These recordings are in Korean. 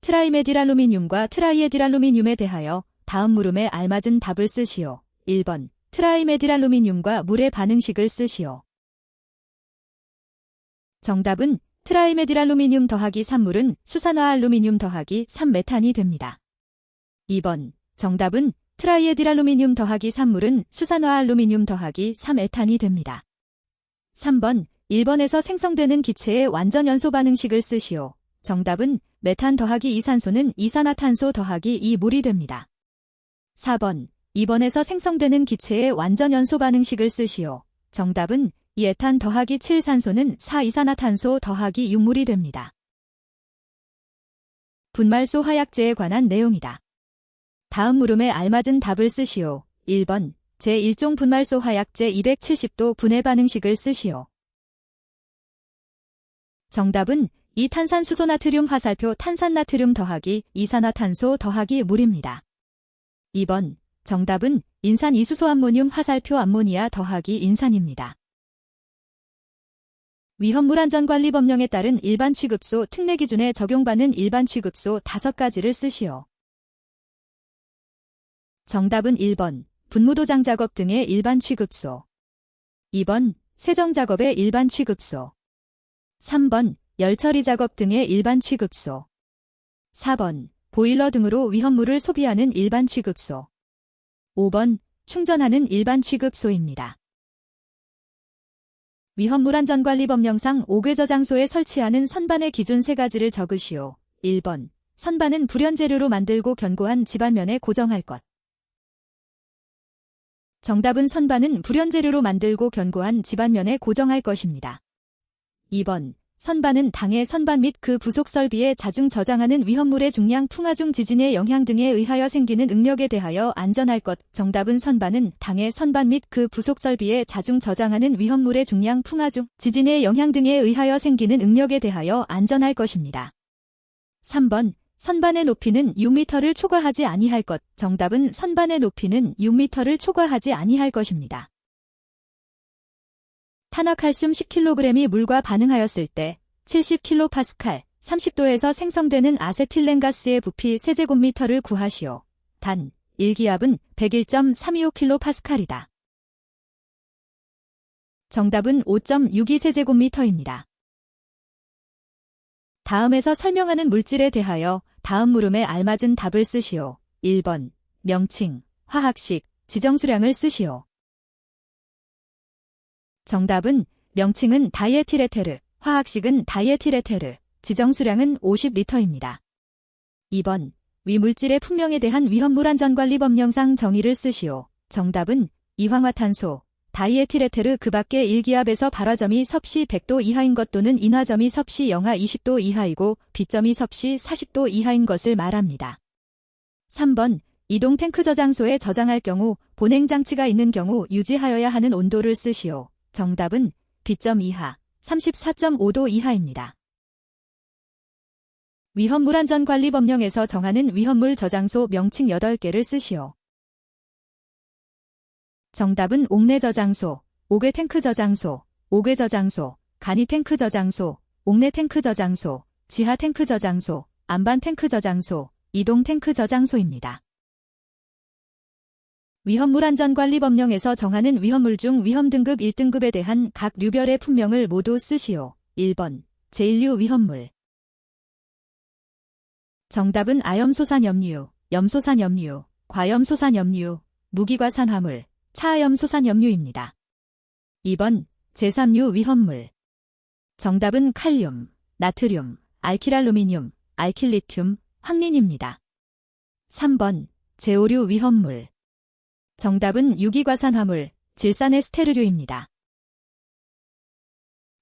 트라이메틸알루미늄과 트라이에틸알루미늄에 대하여 다음 물음에 알맞은 답을 쓰시오. 1번. 트라이메딜알루미늄과 물의 반응식을 쓰시오. 정답은 트라이메딜알루미늄 더하기 산물은 수산화알루미늄 더하기 3메탄이 됩니다. 2번. 정답은 트라이에딜알루미늄 더하기 산물은 수산화알루미늄 더하기 3에탄이 됩니다. 3번. 1번에서 생성되는 기체의 완전 연소 반응식을 쓰시오. 정답은 메탄 더하기 이산소는 이산화탄소 더하기 이물이 됩니다. 4번. 2번에서 생성되는 기체의 완전 연소 반응식을 쓰시오. 정답은 2에탄 더하기 7산소는 4이산화탄소 더하기 6물이 됩니다. 분말소 화약제에 관한 내용이다. 다음 물음에 알맞은 답을 쓰시오. 1번. 제1종 분말소 화약제 270도 분해 반응식을 쓰시오. 정답은 이탄산수소나트륨 화살표 탄산나트륨 더하기 이산화탄소 더하기 물입니다. 2번. 정답은 인산 이수소암모늄 화살표 암모니아 더하기 인산입니다. 위험물안전관리법령에 따른 일반 취급소 특례 기준에 적용받는 일반 취급소 5가지를 쓰시오. 정답은 1번. 분무도장 작업 등의 일반 취급소. 2번. 세정 작업의 일반 취급소. 3번. 열처리 작업 등의 일반 취급소. 4번. 보일러 등으로 위험물을 소비하는 일반 취급소. 5번. 충전하는 일반 취급소입니다. 위험물안전관리법령상 5개 저장소에 설치하는 선반의 기준 3가지를 적으시오. 1번. 선반은 불연재료로 만들고 견고한 집안면에 고정할 것. 정답은 선반은 불연재료로 만들고 견고한 집안면에 고정할 것입니다. 2번. 선반은 당해 선반 및 그 부속 설비에 자중 저장하는 위험물의 중량 풍화중 지진의 영향 등에 의하여 생기는 응력에 대하여 안전할 것. 정답은 선반은 당해 선반 및 그 부속 설비에 자중 저장하는 위험물의 중량 풍화중 지진의 영향 등에 의하여 생기는 응력에 대하여 안전할 것입니다. 3번. 선반의 높이는 6m를 초과하지 아니할 것. 정답은 선반의 높이는 6m를 초과하지 아니할 것입니다. 탄화칼슘 10kg이 물과 반응하였을 때 70kPa, 30도에서 생성되는 아세틸렌가스의 부피 세제곱미터를 구하시오. 단, 1기압은 101.325kPa이다. 정답은 5.62세제곱미터입니다. 다음에서 설명하는 물질에 대하여 다음 물음에 알맞은 답을 쓰시오. 1번. 명칭, 화학식, 지정수량을 쓰시오. 정답은 명칭은 다이에틸에테르, 화학식은 다이에틸에테르, 지정수량은 50리터입니다. 2번. 위 물질의 품명에 대한 위험물안전관리법령상 정의를 쓰시오. 정답은 이황화탄소, 다이에틸에테르 그 밖의 1기압에서 발화점이 섭씨 100도 이하인 것 또는 인화점이 섭씨 영하 20도 이하이고 B점이 섭씨 40도 이하인 것을 말합니다. 3번. 이동 탱크 저장소에 저장할 경우 보냉장치가 있는 경우 유지하여야 하는 온도를 쓰시오. 정답은 B점 이하, 34.5도 이하입니다. 위험물안전관리법령에서 정하는 위험물 저장소 명칭 8개를 쓰시오. 정답은 옥내 저장소, 옥외 탱크 저장소, 옥외 저장소, 간이 탱크 저장소, 옥내 탱크 저장소, 지하 탱크 저장소, 안반 탱크 저장소, 이동 탱크 저장소입니다. 위험물안전관리법령에서 정하는 위험물 중 위험등급 1등급에 대한 각 류별의 품명을 모두 쓰시오. 1번. 제1류 위험물. 정답은 아염소산염류, 염소산염류, 과염소산염류, 무기과산화물, 차염소산염류입니다. 2번. 제3류 위험물. 정답은 칼륨, 나트륨, 알킬알루미늄, 알킬리튬, 황린입니다. 3번. 제5류 위험물. 정답은 유기과산화물, 질산에스테르류입니다.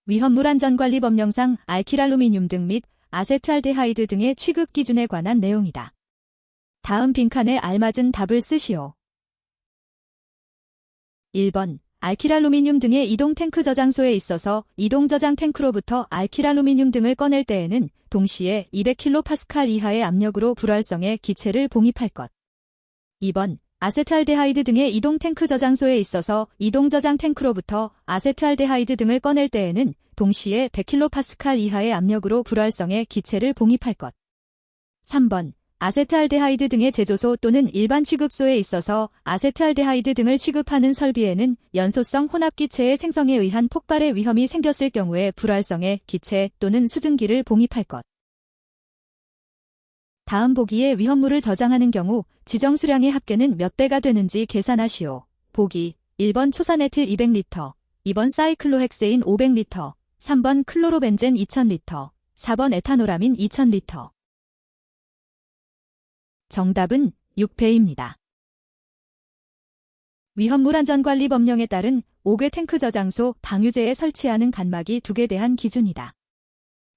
위험물안전관리법령상 알킬알루미늄 등 및 아세트알데하이드 등의 취급 기준에 관한 내용이다. 다음 빈칸에 알맞은 답을 쓰시오. 1번. 알킬알루미늄 등의 이동 탱크 저장소에 있어서 이동 저장 탱크로부터 알킬알루미늄 등을 꺼낼 때에는 동시에 200kPa 이하의 압력으로 불활성에 기체를 봉입할 것. 2번. 아세트알데하이드 등의 이동 탱크 저장소에 있어서 이동 저장 탱크로부터 아세트알데하이드 등을 꺼낼 때에는 동시에 100kPa 이하의 압력으로 불활성에 기체를 봉입할 것. 3번. 아세트알데하이드 등의 제조소 또는 일반 취급소에 있어서 아세트알데하이드 등을 취급하는 설비에는 연소성 혼합기체의 생성에 의한 폭발의 위험이 생겼을 경우에 불활성의 기체 또는 수증기를 봉입할 것. 다음 보기에 위험물을 저장하는 경우 지정 수량의 합계는 몇 배가 되는지 계산하시오. 보기 1번 초산에틸 200리터, 2번 사이클로헥세인 500리터, 3번 클로로벤젠 2000리터, 4번 에탄오라민 2000리터. 정답은 6배입니다. 위험물안전관리법령에 따른 5개 탱크 저장소 방유제에 설치하는 간막이 2개 대한 기준이다.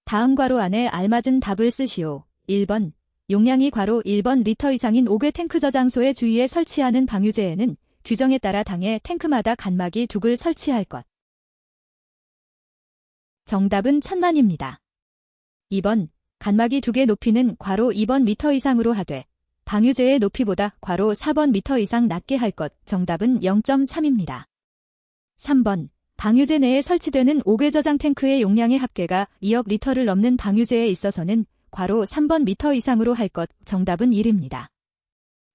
다음 괄호 안에 알맞은 답을 쓰시오. 1번. 용량이 괄호 1번 리터 이상인 5개 탱크 저장소의 주위에 설치하는 방유제에는 규정에 따라 당해 탱크마다 간막이 2글 설치할 것. 정답은 1000만입니다. 2번. 간막이 2개 높이는 괄호 2번 미터 이상으로 하되 방유제의 높이보다 괄호 4번 미터 이상 낮게 할 것. 정답은 0.3입니다. 3번. 방유제 내에 설치되는 5개 저장 탱크의 용량의 합계가 2억 리터를 넘는 방유제에 있어서는 괄호 3번 미터 이상으로 할 것. 정답은 1입니다.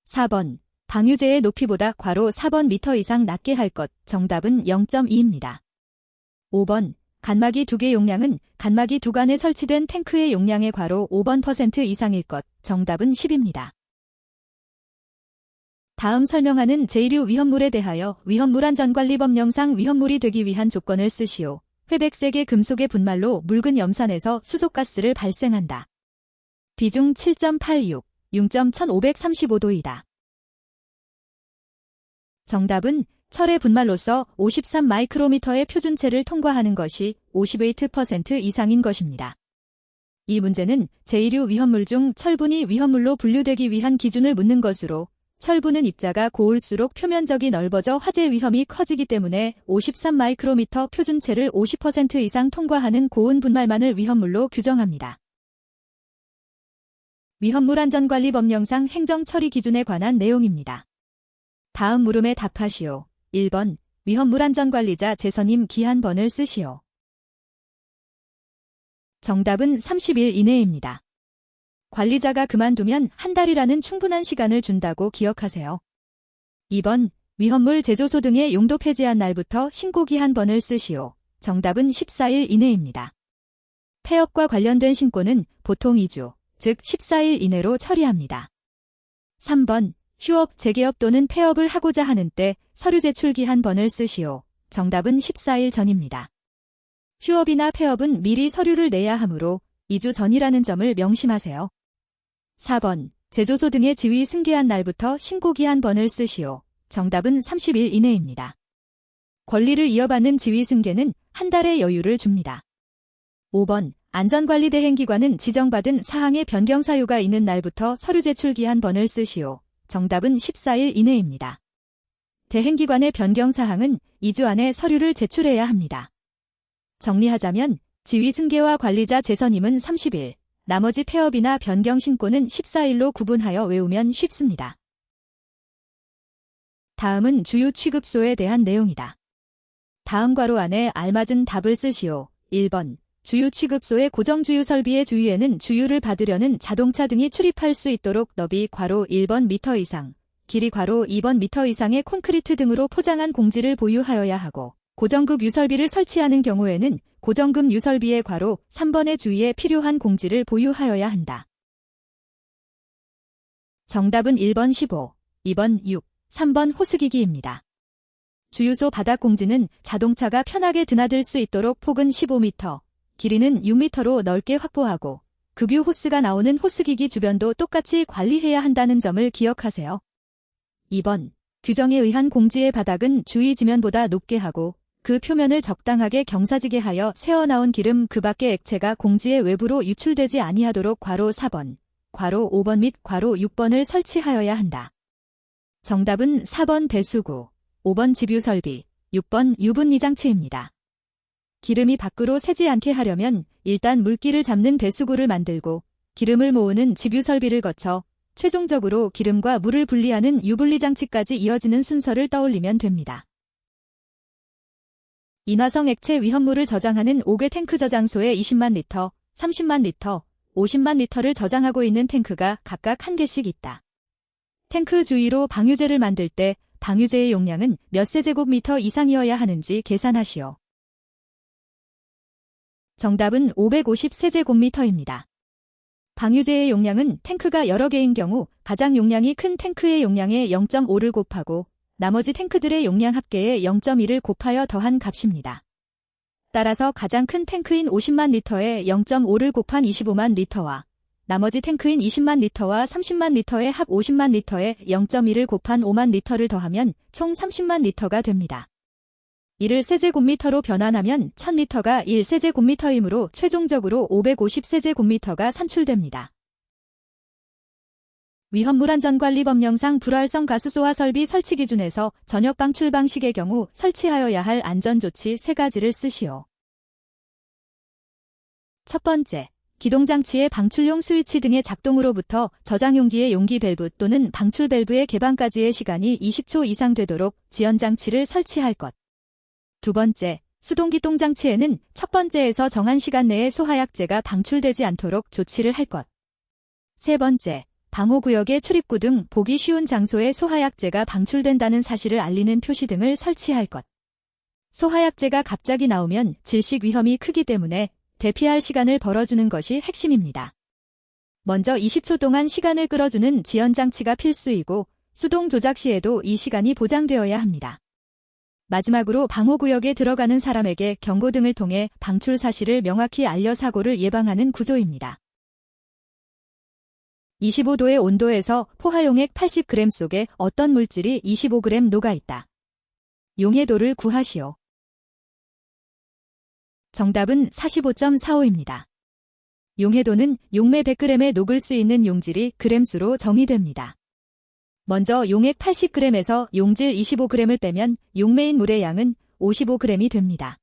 4번. 방유제의 높이보다 괄호 4번 미터 이상 낮게 할 것. 정답은 0.2입니다. 5번. 간막이 2개 용량은 간막이 2간에 설치된 탱크의 용량의 괄호 5번 % 이상일 것. 정답은 10입니다. 다음 설명하는 제1류 위험물에 대하여 위험물안전관리법령상 위험물이 되기 위한 조건을 쓰시오. 회백색의 금속의 분말로 묽은 염산에서 수소가스를 발생한다. 비중 7.86, 융점 1535도이다. 정답은 철의 분말로서 53 마이크로미터의 표준체를 통과하는 것이 58% 이상인 것입니다. 이 문제는 제1류 위험물 중 철분이 위험물로 분류되기 위한 기준을 묻는 것으로 철분은 입자가 고울수록 표면적이 넓어져 화재 위험이 커지기 때문에 53 마이크로미터 표준체를 50% 이상 통과하는 고운 분말만을 위험물로 규정합니다. 위험물안전관리법령상 행정처리 기준에 관한 내용입니다. 다음 물음에 답하시오. 1번. 위험물안전관리자 재선임 기한번을 쓰시오. 정답은 30일 이내입니다. 관리자가 그만두면 한 달이라는 충분한 시간을 준다고 기억하세요. 2번. 위험물 제조소 등의 용도 폐지한 날부터 신고 기한번을 쓰시오. 정답은 14일 이내입니다. 폐업과 관련된 신고는 보통 2주, 즉 14일 이내로 처리합니다. 3번. 휴업, 재개업 또는 폐업을 하고자 하는 때 서류 제출 기한번을 쓰시오. 정답은 14일 전입니다. 휴업이나 폐업은 미리 서류를 내야 하므로 2주 전이라는 점을 명심하세요. 4번. 제조소 등의 지위 승계한 날부터 신고 기한번을 쓰시오. 정답은 30일 이내입니다. 권리를 이어받는 지위 승계는 한 달의 여유를 줍니다. 5번. 안전관리대행기관은 지정받은 사항의 변경 사유가 있는 날부터 서류 제출 기한번을 쓰시오. 정답은 14일 이내입니다. 대행기관의 변경 사항은 2주 안에 서류를 제출해야 합니다. 정리하자면 지위 승계와 관리자 재선임은 30일, 나머지 폐업이나 변경 신고는 14일로 구분하여 외우면 쉽습니다. 다음은 주유 취급소에 대한 내용이다. 다음 괄호 안에 알맞은 답을 쓰시오. 1번. 주유 취급소의 고정주유 설비의 주유에는 주유를 받으려는 자동차 등이 출입할 수 있도록 너비 괄호 1번 미터 이상, 길이 괄호 2번 미터 이상의 콘크리트 등으로 포장한 공지를 보유하여야 하고 고정급 유설비를 설치하는 경우에는 고정급 유설비의 괄호 3번의 주위에 필요한 공지를 보유하여야 한다. 정답은 1번 15, 2번 6, 3번 호스기기입니다. 주유소 바닥 공지는 자동차가 편하게 드나들 수 있도록 폭은 15m, 길이는 6m로 넓게 확보하고 급유 호스가 나오는 호스기기 주변도 똑같이 관리해야 한다는 점을 기억하세요. 2번. 규정에 의한 공지의 바닥은 주위 지면보다 높게 하고 그 표면을 적당하게 경사지게 하여 새어나온 기름 그 밖의 액체가 공지의 외부로 유출되지 아니하도록 괄호 4번, 괄호 5번 및 괄호 6번을 설치하여야 한다. 정답은 4번 배수구, 5번 집유설비, 6번 유분리 장치입니다. 기름이 밖으로 새지 않게 하려면 일단 물기를 잡는 배수구를 만들고 기름을 모으는 집유설비를 거쳐 최종적으로 기름과 물을 분리하는 유분리 장치까지 이어지는 순서를 떠올리면 됩니다. 인화성 액체 위험물을 저장하는 5개 탱크 저장소에 20만 리터, 30만 리터, 50만 리터를 저장하고 있는 탱크가 각각 1개씩 있다. 탱크 주위로 방유제를 만들 때 방유제의 용량은 몇 세제곱미터 이상이어야 하는지 계산하시오. 정답은 550세제곱미터입니다. 방유제의 용량은 탱크가 여러 개인 경우 가장 용량이 큰 탱크의 용량의 0.5를 곱하고 나머지 탱크들의 용량 합계의 0.1을 곱하여 더한 값입니다. 따라서 가장 큰 탱크인 50만 리터의 0.5를 곱한 25만 리터와 나머지 탱크인 20만 리터와 30만 리터의 합 50만 리터의 0.1을 곱한 5만 리터를 더하면 총 30만 리터가 됩니다. 이를 세제곱미터로 변환하면 1000리터가 1세제곱미터이므로 최종적으로 550세제곱미터가 산출됩니다. 위험물안전관리법령상 불활성 가스소화 설비 설치 기준에서 전역 방출 방식의 경우 설치하여야 할 안전조치 3가지를 쓰시오. 첫 번째, 기동장치의 방출용 스위치 등의 작동으로부터 저장용기의 용기 밸브 또는 방출 밸브의 개방까지의 시간이 20초 이상 되도록 지연장치를 설치할 것. 두 번째, 수동기동장치에는 첫 번째에서 정한 시간 내에 소화약제가 방출되지 않도록 조치를 할 것. 세 번째, 방호구역의 출입구 등 보기 쉬운 장소에 소화약제가 방출된다는 사실을 알리는 표시 등을 설치할 것. 소화약제가 갑자기 나오면 질식 위험이 크기 때문에 대피할 시간을 벌어주는 것이 핵심입니다. 먼저 20초 동안 시간을 끌어주는 지연장치가 필수이고 수동 조작 시에도 이 시간이 보장되어야 합니다. 마지막으로 방호구역에 들어가는 사람에게 경고등을 통해 방출 사실을 명확히 알려 사고를 예방하는 구조입니다. 25도의 온도에서 포화용액 80g 속에 어떤 물질이 25g 녹아있다. 용해도를 구하시오. 정답은 45.45입니다. 용해도는 용매 100g에 녹을 수 있는 용질이 g수로 정의됩니다. 먼저 용액 80g에서 용질 25g을 빼면 용매인 물의 양은 55g이 됩니다.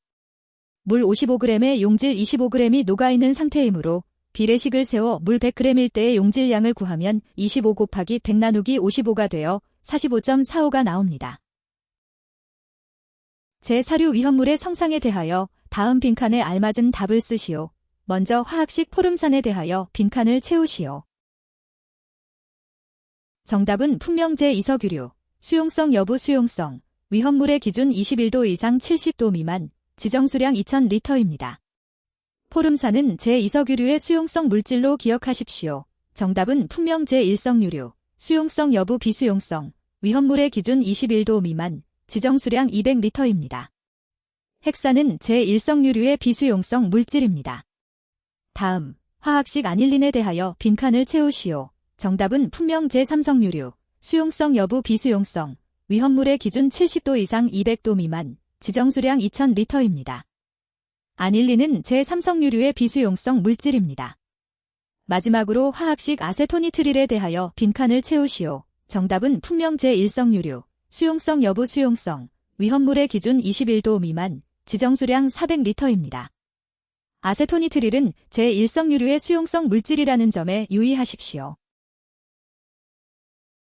물 55g에 용질 25g이 녹아있는 상태이므로 비례식을 세워 물 100g일 때의 용질량을 구하면 25 곱하기 100 나누기 55가 되어 45.45가 나옵니다. 제 사료 위험물의 성상에 대하여 다음 빈칸에 알맞은 답을 쓰시오. 먼저 화학식 포름산에 대하여 빈칸을 채우시오. 정답은 품명제 이석유류, 수용성 여부 수용성, 위험물의 기준 21도 이상 70도 미만, 지정수량 2000리터입니다. 포름산은 제2석유류의 수용성 물질로 기억하십시오. 정답은 품명제 1석유류, 수용성 여부 비수용성, 위험물의 기준 21도 미만, 지정수량 200리터입니다. 핵산은 제1석유류의 비수용성 물질입니다. 다음, 화학식 아닐린에 대하여 빈칸을 채우시오. 정답은 품명 제3석유류, 수용성 여부 비수용성, 위험물의 기준 70도 이상 200도 미만, 지정수량 2000리터입니다. 아닐린은 제3석유류의 비수용성 물질입니다. 마지막으로 화학식 아세토니트릴에 대하여 빈칸을 채우시오. 정답은 품명 제1석유류, 수용성 여부 수용성, 위험물의 기준 21도 미만, 지정수량 400리터입니다. 아세토니트릴은 제1석유류의 수용성 물질이라는 점에 유의하십시오.